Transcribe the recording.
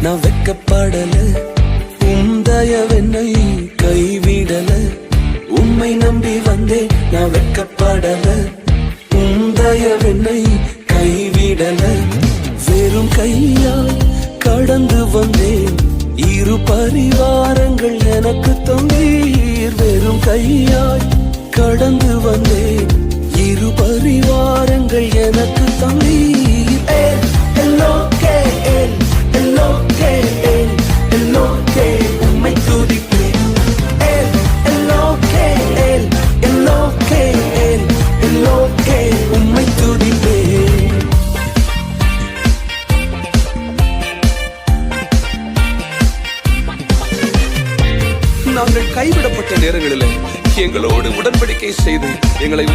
நான் வெக்கப்படல, உந்தயவென்னை கைவிடல. உம்மை நம்பி வந்தேன், நான் வெக்கப்படல, உந்தயவென்னை கைவிடல. வெறும் கையால் கடந்து வந்தேன், இரு பரிவாரங்கள் எனக்கு தந்தீர். வெறும் கையால் கடந்து வந்தேன், இரு பரிவாரங்கள் எனக்கு தந்தீர். உம்மை துதிப்பேன். உம்மை துதிப்பேன். நாங்கள் கைவிடப்பட்ட நேரங்களில் எங்களோடு உடன்படிக்கை செய்து எங்களை